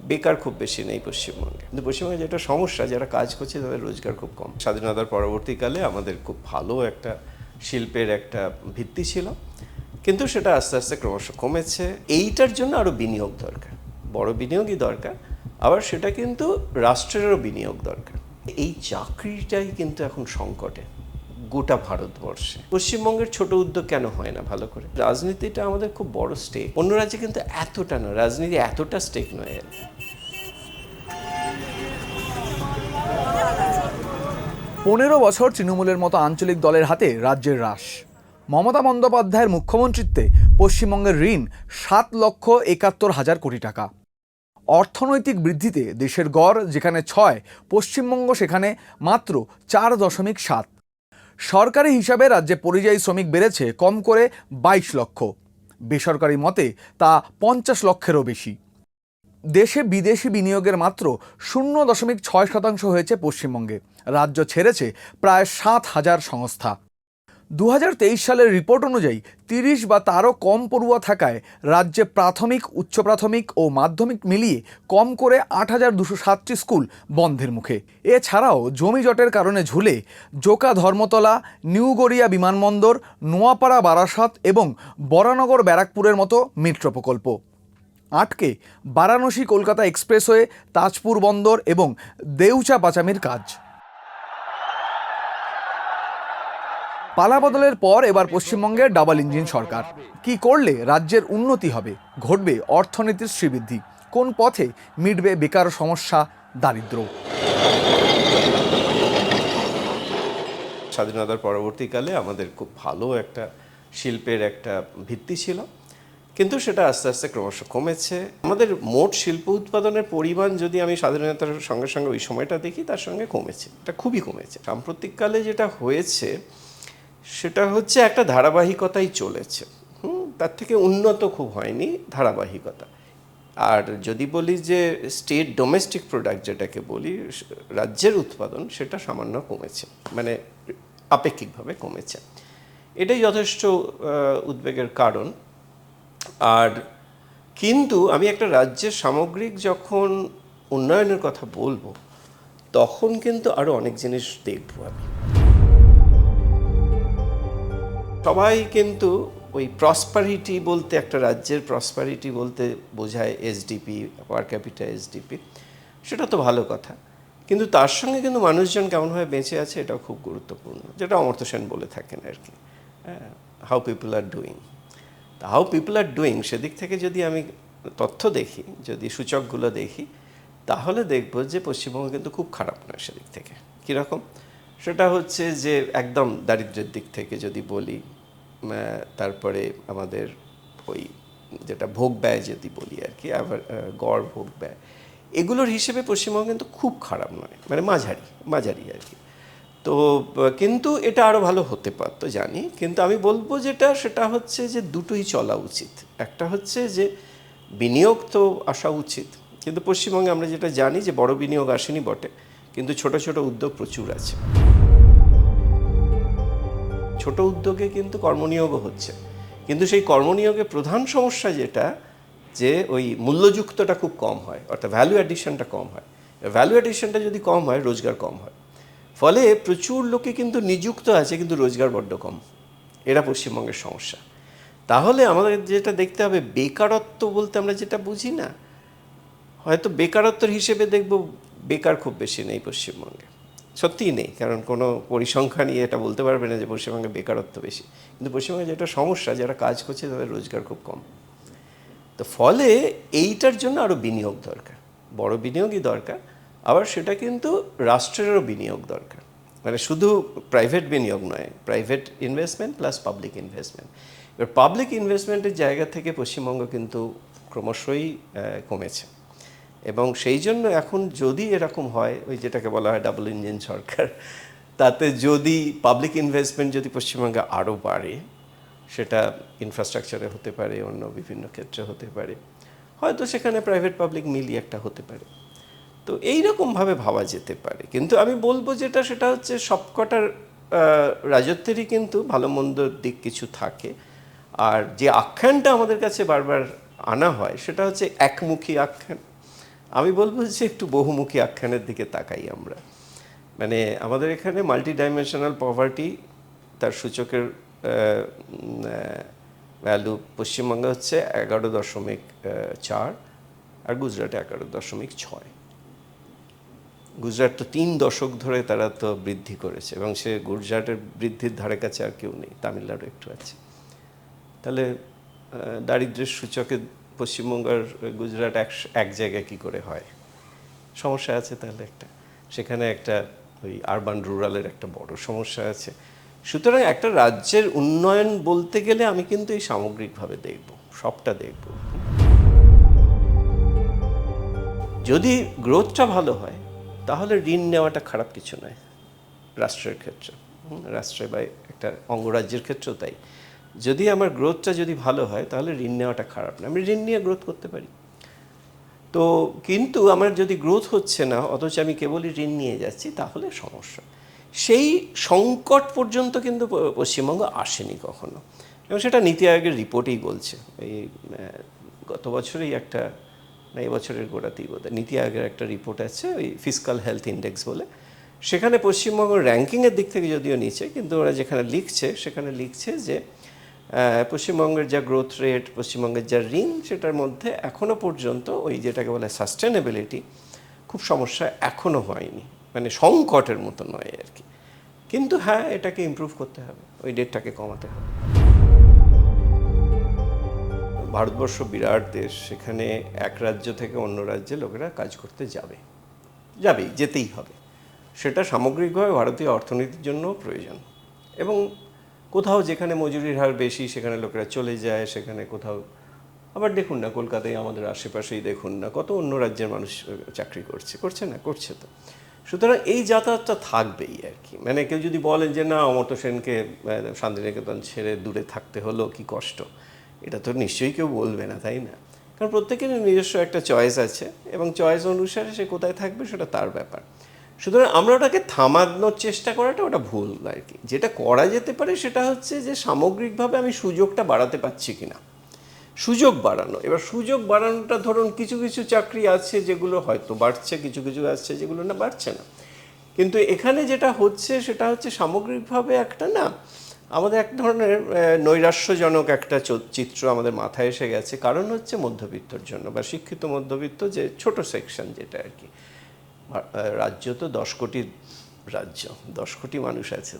বেকার খুব বেশি নেই পশ্চিমবঙ্গে, কিন্তু পশ্চিমবঙ্গে যেটা সমস্যা, যারা কাজ করছে তাদের রোজগার খুব কম। স্বাধীনতার পরবর্তীকালে আমাদের খুব ভালো একটা শিল্পের একটা ভিত্তি ছিল, কিন্তু সেটা আস্তে আস্তে ক্রমশ কমেছে। এইটার জন্য আরও বিনিয়োগ দরকার, বড় বিনিয়োগই দরকার, আবার সেটা কিন্তু রাষ্ট্রেরও বিনিয়োগ দরকার। এই চাকরিটাই কিন্তু এখন সংকটে গোটা ভারতবর্ষে। পশ্চিমবঙ্গের ছোট উদ্যোগ কেন হয় না ভালো করে? রাজনীতিটা আমাদের খুব বড় স্টেক, অন্য রাজ্যে কিন্তু এতটা নয়, রাজনীতি এতটা স্টেক নয়। 15 বছর তৃণমূলের মতো আঞ্চলিক দলের হাতে রাজ্যের রাশ। মমতা বন্দ্যোপাধ্যায়ের মুখ্যমন্ত্রিত্বে পশ্চিমবঙ্গের ঋণ 7,71,000 কোটি টাকা। অর্থনৈতিক বৃদ্ধিতে দেশের গড় যেখানে 6, পশ্চিমবঙ্গ সেখানে মাত্র 4.7। সরকারি হিসাবে রাজ্যে পরিযায়ী শ্রমিক বেড়েছে কম করে 22 লক্ষ, বেসরকারি মতে তা 50 লক্ষেরও বেশি। দেশে বিদেশি বিনিয়োগের মাত্র 0.6% হয়েছে পশ্চিমবঙ্গে। রাজ্য ছেড়েছে প্রায় 7,000 সংস্থা। 2023 সালের রিপোর্ট অনুযায়ী 30 বা তারও কম পড়ুয়া থাকায় রাজ্যে প্রাথমিক, উচ্চ প্রাথমিক ও মাধ্যমিক মিলিয়ে কম করে 8,207টি স্কুল বন্ধের মুখে। এছাড়াও জমি জটের কারণে ঝুলে জোকা ধর্মতলা, নিউ গড়িয়া বিমানবন্দর, নোয়াপাড়া বারাসাত এবং বরানগর ব্যারাকপুরের মতো মেট্রো প্রকল্প। আটকে বারাণসী কলকাতা এক্সপ্রেসওয়ে, তাজপুর বন্দর এবং দেউচা পাচামির কাজ। পালাবদলের পর এবার পশ্চিমবঙ্গের ডাবল ইঞ্জিন সরকার। কি করলে রাজ্যের উন্নতি হবে, ঘটবে অর্থনীতির শ্রীবৃদ্ধি, কোন পথে মিটবে বেকার সমস্যা, দারিদ্র্য? স্বাধীনতার পরবর্তীকালে আমাদের খুব ভালো একটা শিল্পের একটা ভিত্তি ছিল, কিন্তু সেটা আস্তে আস্তে ক্রমশ কমেছে। আমাদের মোট শিল্প উৎপাদনের পরিমাণ যদি আমি স্বাধীনতার সঙ্গে সঙ্গে ওই সময়টা দেখি, তার সঙ্গে কমেছে, এটা খুবই কমেছে। সাম্প্রতিককালে যেটা হয়েছে সেটা হচ্ছে একটা ধারাবাহিকতাই চলেছে, তার থেকে উন্নত খুব হয়নি, ধারাবাহিকতা। আর যদি বলি যে স্টেট ডোমেস্টিক প্রোডাক্ট যেটাকে বলি, রাজ্যের উৎপাদন, সেটা সামান্য কমেছে, মানে আপেক্ষিকভাবে কমেছে। এটাই যথেষ্ট উদ্বেগের কারণ। আর কিন্তু আমি একটা রাজ্যের সামগ্রিক যখন উন্নয়নের কথা বলবো, তখন কিন্তু আরও অনেক জিনিস দেখবো আমি। সবাই কিন্তু ওই প্রসপারিটি বলতে, একটা রাজ্যের প্রসপারিটি বলতে বোঝায় এসডিপি, পার ক্যাপিটা এসডিপি, সেটা তো ভালো কথা, কিন্তু তার সঙ্গে কিন্তু মানুষজন কেমনভাবে বেঁচে আছে এটাও খুব গুরুত্বপূর্ণ, যেটা অমর্ত্য সেন বলে থাকেন আর কি, how people are doing. How people are doing সেদিক থেকে যদি আমি তথ্য দেখি, যদি সূচকগুলো দেখি, তাহলে দেখব যে পশ্চিমবঙ্গ কিন্তু খুব খারাপ নয় সেদিক থেকে। কীরকম? সেটা হচ্ছে যে একদম দারিদ্র্যের দিক থেকে যদি বলি, তারপরে আমাদের ওই যেটা ভোগ ব্যয় যদি বলি আর কি, আবার গড় ভোগ ব্যয়, এগুলোর হিসেবে পশ্চিমবঙ্গ কিন্তু খুব খারাপ নয়, মানে মাঝারি আর কি। তো কিন্তু এটা আরও ভালো হতে পারতো জানি, কিন্তু আমি বলবো যেটা, সেটা হচ্ছে যে দুটোই চলা উচিত। একটা হচ্ছে যে বিনিয়োগ তো আসা উচিত, কিন্তু পশ্চিমবঙ্গে আমরা যেটা জানি যে বড় বিনিয়োগ আসেনি বটে, কিন্তু ছোট ছোট উদ্যোগ প্রচুর আছে। ছোট উদ্যোগে কিন্তু কর্মনিয়োগও হচ্ছে, কিন্তু সেই কর্মনিয়োগে প্রধান সমস্যা যেটা, যে ওই মূল্যযুক্তটা খুব কম হয়, অর্থাৎ ভ্যালু অ্যাডিশনটা কম হয়। ভ্যালু অ্যাডিশনটা যদি কম হয়, রোজগার কম হয়, ফলে প্রচুর লোকে কিন্তু নিযুক্ত আছে, কিন্তু রোজগার বড্ড কম। এরা পশ্চিমবঙ্গের সমস্যা। তাহলে আমাদের যেটা দেখতে হবে, বেকারত্ব বলতে আমরা যেটা বুঝি না, হয়তো বেকারত্বের হিসেবে দেখব বেকার খুব বেশি নেই পশ্চিমবঙ্গে, সত্যিই নেই, কারণ কোনো পরিসংখ্যান নিয়ে এটা বলতে পারবে না যে পশ্চিমবঙ্গে বেকারত্ব বেশি, কিন্তু পশ্চিমবঙ্গে যেটা সমস্যা, যারা কাজ করছে তাদের রোজগার খুব কম। তো ফলে এইটার জন্য আরও বিনিয়োগ দরকার, বড় বিনিয়োগই দরকার, আবার সেটা কিন্তু রাষ্ট্রেরও বিনিয়োগ দরকার, মানে শুধু প্রাইভেট বিনিয়োগ নয়, private investment plus public investment. এবার পাবলিক ইনভেস্টমেন্টের জায়গা থেকে পশ্চিমবঙ্গ কিন্তু ক্রমশই কমেছে, এবং সেই জন্য এখন যদি এরকম হয়, ওই যেটাকে বলা হয় ডাবল ইঞ্জিন সরকার, তাতে যদি পাবলিক ইনভেস্টমেন্ট যদি পশ্চিমবঙ্গে আরও বাড়ে, সেটা ইনফ্রাস্ট্রাকচারে হতে পারে, অন্য বিভিন্ন ক্ষেত্রে হতে পারে, হয়তো সেখানে প্রাইভেট পাবলিক মিলিয়ে একটা হতে পারে। তো এইরকমভাবে ভাবা যেতে পারে, কিন্তু আমি বলবো যেটা, সেটা হচ্ছে সবকটার রাজত্বেরই কিন্তু ভালো মন্দ দিক কিছু থাকে, আর যে আখ্যানটা আমাদের কাছে বারবার আনা হয় সেটা হচ্ছে একমুখী আখ্যান, আমি বলবো যে একটু বহুমুখী আখ্যানের দিকে তাকাই আমরা। মানে আমাদের এখানে মাল্টি ডাইমেনশনাল পভার্টি তার সূচকের ভ্যালু পশ্চিমবঙ্গে হচ্ছে 11.4 আর গুজরাটে 11.6। গুজরাট তো 3 দশক ধরে তারা তো বৃদ্ধি করেছে, এবং সে গুজরাটের বৃদ্ধির ধারে কাছে আর কেউ নেই, তামিলনাড়ু একটু আছে। তাহলে দারিদ্র্যের সূচকে পশ্চিমবঙ্গ আর গুজরাট এক জায়গায় কী করে হয়? সমস্যা আছে তাহলে একটা, সেখানে একটা ওই আরবান রুরালের একটা বড় সমস্যা আছে। সুতরাং একটা রাজ্যের উন্নয়ন বলতে গেলে আমি কিন্তু এই সামগ্রিকভাবে দেখব, সবটা দেখব। যদি গ্রোথটা ভালো হয় তাহলে ঋণ নেওয়াটা খারাপ কিছু নয় রাষ্ট্রের ক্ষেত্রে, রাষ্ট্রে বা একটা অঙ্গরাজ্যের ক্ষেত্রেও তাই। যদি আমার গ্রোথটা যদি ভালো হয় তাহলে ঋণ নেওয়াটা খারাপ না, আমি ঋণ নিয়ে গ্রোথ করতে পারি। তো কিন্তু আমার যদি গ্রোথ হচ্ছে না অথচ আমি কেবলই ঋণ নিয়ে যাচ্ছি, তাহলে সমস্যা। সেই সংকট পর্যন্ত কিন্তু পশ্চিমবঙ্গ আসেনি কখনো, এবং সেটা নীতি আয়োগের রিপোর্টেই বলছে। এই গত বছরেই একটা, না এবছরের গোড়াতেই বোধহয় নীতি আয়োগের একটা রিপোর্ট আছে, ওই ফিসকাল হেলথ ইন্ডেক্স বলে। সেখানে পশ্চিমবঙ্গ র্যাঙ্কিংয়ের দিক থেকে যদিও নিচে, কিন্তু ওরা যেখানে লিখছে সেখানে লিখছে যে পশ্চিমবঙ্গের যা গ্রোথ রেট, পশ্চিমবঙ্গের যা ঋণ, সেটার মধ্যে এখনও পর্যন্ত ওই যেটাকে বলে সাস্টেনেবিলিটি খুব সমস্যা এখনও হয়নি, মানে সংকটের মতো নয় আর কি। কিন্তু হ্যাঁ, এটাকে ইমপ্রুভ করতে হবে, ওই ডেটটাকে কমাতে হবে। ভারতবর্ষ বিরাট দেশ, সেখানে এক রাজ্য থেকে অন্য রাজ্যে লোকেরা কাজ করতে যাবেই, যেতেই হবে। সেটা সামগ্রিকভাবে ভারতীয় অর্থনীতির জন্য প্রয়োজন। এবং কোথাও যেখানে মজুরির হার বেশি সেখানে লোকেরা চলে যায়, সেখানে কোথাও আবার দেখুন না, কলকাতায় আমাদের আশেপাশেই দেখুন না, কত অন্য রাজ্যের মানুষ চাকরি করছে তো। সুতরাং এই যাতায়াতটা থাকবেই আর কি। মানে কেউ যদি বলেন যে না, অমর্ত্য সেনকে শান্তিনিকেতন ছেড়ে দূরে থাকতে হলো, কি কষ্ট, এটা তো নিশ্চয়ই কেউ বলবে না, তাই না? কারণ প্রত্যেকেরই নিজস্ব একটা চয়েস আছে, এবং চয়েস অনুসারে সে কোথায় থাকবে সেটা তার ব্যাপার। সুতরাং আমরা ওটাকে থামানোর চেষ্টা করাটা ওটা ভুল আর কি। যেটা করা যেতে পারে সেটা হচ্ছে যে সামগ্রিকভাবে আমি সুযোগটা বাড়াতে পারছি কিনা, সুযোগ বাড়ানো। এবার সুযোগ বাড়ানোটা ধরুন কিছু কিছু চাকরি আছে যেগুলো হয়তো বাড়ছে, কিছু কিছু আছে যেগুলো না বাড়ছে না। কিন্তু এখানে যেটা হচ্ছে সেটা হচ্ছে সামগ্রিকভাবে একটা না, আমাদের এক ধরনের নৈরাশ্যজনক একটা চিত্র আমাদের মাথায় এসে গেছে। কারণ হচ্ছে মধ্যবিত্তর জন্য বা শিক্ষিত মধ্যবিত্ত যে ছোট সেকশন যেটা আর কি। রাজ্য তো 10 কোটির রাজ্য, 10 কোটি মানুষ আছে,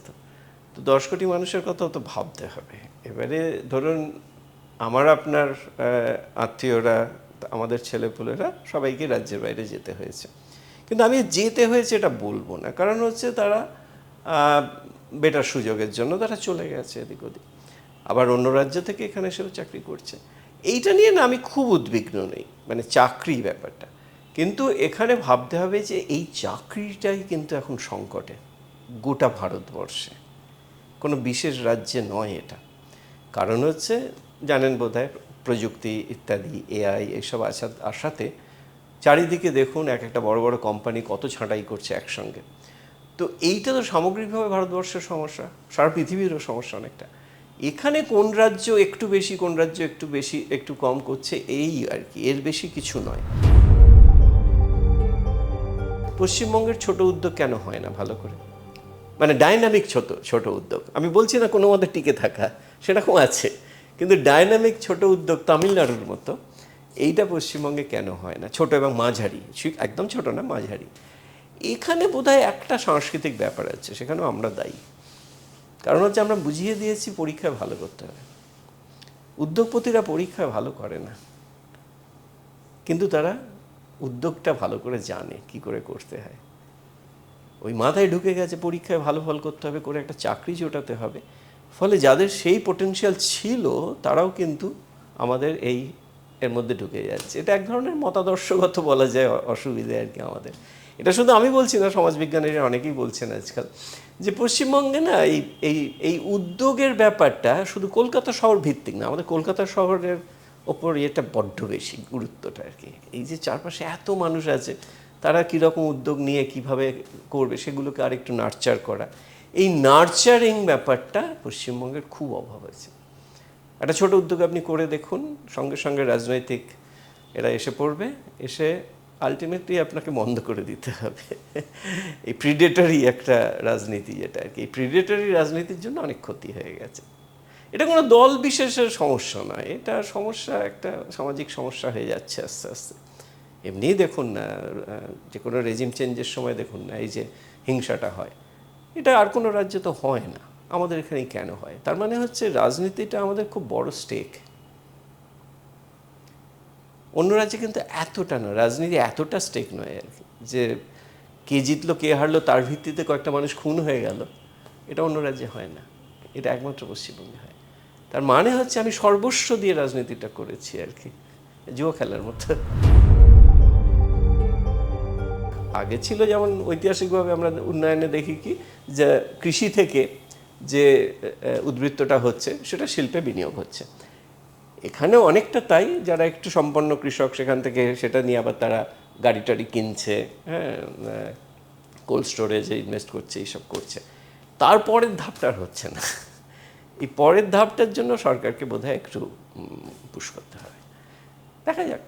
তো 10 কোটি মানুষের কথাও তো ভাবতে হবে। এবারে ধরুন আমার আপনার আত্মীয়রা, আমাদের ছেলেপুলেরা সবাইকে রাজ্যের বাইরে যেতে হয়েছে, কিন্তু আমি যেতে হয়েছে এটা বলবো না। কারণ হচ্ছে তারা বেটার সুযোগের জন্য তারা চলে গেছে এদিক ওদিক, আবার অন্য রাজ্য থেকে এখানে এসেও চাকরি করছে। এইটা নিয়ে না আমি খুব উদ্বিগ্ন নেই, মানে চাকরি ব্যাপারটা। কিন্তু এখানে ভাবতে হবে যে এই চাকরিটাই কিন্তু এখন সংকটে গোটা ভারতবর্ষে, কোনো বিশেষ রাজ্যে নয় এটা। কারণ হচ্ছে জানেন বোধহয়, প্রযুক্তি ইত্যাদি, এআই এইসব আসাতে চারিদিকে দেখুন এক একটা বড় বড় কোম্পানি কত ছাঁটাই করছে একসঙ্গে। তো এইটা তো সামগ্রিকভাবে ভারতবর্ষের সমস্যা, সারা পৃথিবীরও সমস্যা অনেকটা। এখানে কোন রাজ্য একটু বেশি, কোন রাজ্য একটু বেশি একটু কম করছে, এই আর কি, এর বেশি কিছু নয়। পশ্চিমবঙ্গের ছোট উদ্যোগ কেন হয় না ভালো করে? মানে ডাইনামিক ছোট উদ্যোগ, আমি বলছি না কোনো মতে টিকে থাকা, সেরকম আছে, কিন্তু ডাইনামিক ছোট উদ্যোগ তামিলনাড়ুর মতো, এইটা পশ্চিমবঙ্গে কেন হয় না? ছোট এবং মাঝারি, একদম ছোট না, মাঝারি। এখানে বোধহয় একটা সাংস্কৃতিক ব্যাপার আছে, সেখানেও আমরা দায়ী। কারণ হচ্ছে আমরা বুঝিয়ে দিয়েছি পরীক্ষায় ভালো করতে হবে। উদ্যোগপতিরা পরীক্ষায় ভালো করে না, কিন্তু তারা উদ্যোগটা ভালো করে জানে কি করে করতে হয়। ওই মাথায় ঢুকে গেছে পরীক্ষায় ভালো ফল করতে হবে, করে একটা চাকরি জোটাতে হবে। ফলে যাদের সেই পোটেনশিয়াল ছিল তারাও কিন্তু আমাদের এর মধ্যে ঢুকে যাচ্ছে। এটা এক ধরনের মতাদর্শগত বলা যায় অসুবিধে আর কি আমাদের। এটা শুধু আমি বলছি না, সমাজবিজ্ঞানীরা অনেকেই বলছেন আজকাল যে পশ্চিমবঙ্গে না এই উদ্যোগের ব্যাপারটা শুধু কলকাতা শহর ভিত্তিক না, আমাদের কলকাতা শহরের ওপর এটা বড্ড বেশি গুরুত্বটা আর কি। এই যে চারপাশে এত মানুষ আছে, তারা কীরকম উদ্যোগ নিয়ে কিভাবে করবে সেগুলোকে আরেকটু নার্চার করা, এই নার্চারিং ব্যাপারটা পশ্চিমবঙ্গের খুব অভাব আছে। একটা ছোট উদ্যোগ আপনি করে দেখুন, সঙ্গে সঙ্গে রাজনৈতিক এরা এসে পড়বে, এসে আলটিমেটলি আপনাকে বন্ধ করে দিতে হবে। এই প্রিডেটরি একটা রাজনীতি যেটা আর কি, এই প্রিডেটরি রাজনীতির জন্য অনেক ক্ষতি হয়ে গেছে। এটা কোনো দল বিশেষের সমস্যা নয়, এটা সমস্যা একটা সামাজিক সমস্যা হয়ে যাচ্ছে আস্তে আস্তে। এমনি দেখুন না, যে কোনো রেজিম চেঞ্জের সময় দেখুন না, এই যে হিংসাটা হয়, এটা আর কোনো রাজ্যে তো হয় না, আমাদের এখানেই কেন হয়? তার মানে হচ্ছে রাজনীতিটা আমাদের খুব বড় স্টেক। অন্য রাজ্যে কিন্তু এতটা নয়, রাজনীতি এতটা স্টেক নয় আর কি, যে কে জিতলো কে হারলো তার ভিত্তিতে কয়েকটা মানুষ খুন হয়ে গেল, এটা অন্য রাজ্যে হয় না, এটা একমাত্র পশ্চিমবঙ্গে হয়। তার মানে হচ্ছে আমি সর্বস্ব দিয়ে রাজনীতিটা করেছি আর কি, জুয়া খেলার মতো। আগে ছিল যেমন ঐতিহাসিকভাবে আমরা উন্নয়নে দেখি কি, যে কৃষি থেকে যে উদ্বৃত্তটা হচ্ছে সেটা শিল্পে বিনিয়োগ হচ্ছে। এখানেও অনেকটা তাই, যারা একটু সম্পন্ন কৃষক সেখান থেকে সেটা নিয়ে আবার তারা গাড়ি টাড়ি কিনছে, হ্যাঁ, কোল্ড স্টোরেজে ইনভেস্ট করছে, এইসব করছে। তারপরের ধাপটা আর হচ্ছে না। এই পরের ধাপটার জন্য সরকারকে বোধহয় একটু পুশ করতে হবে, দেখা যাক।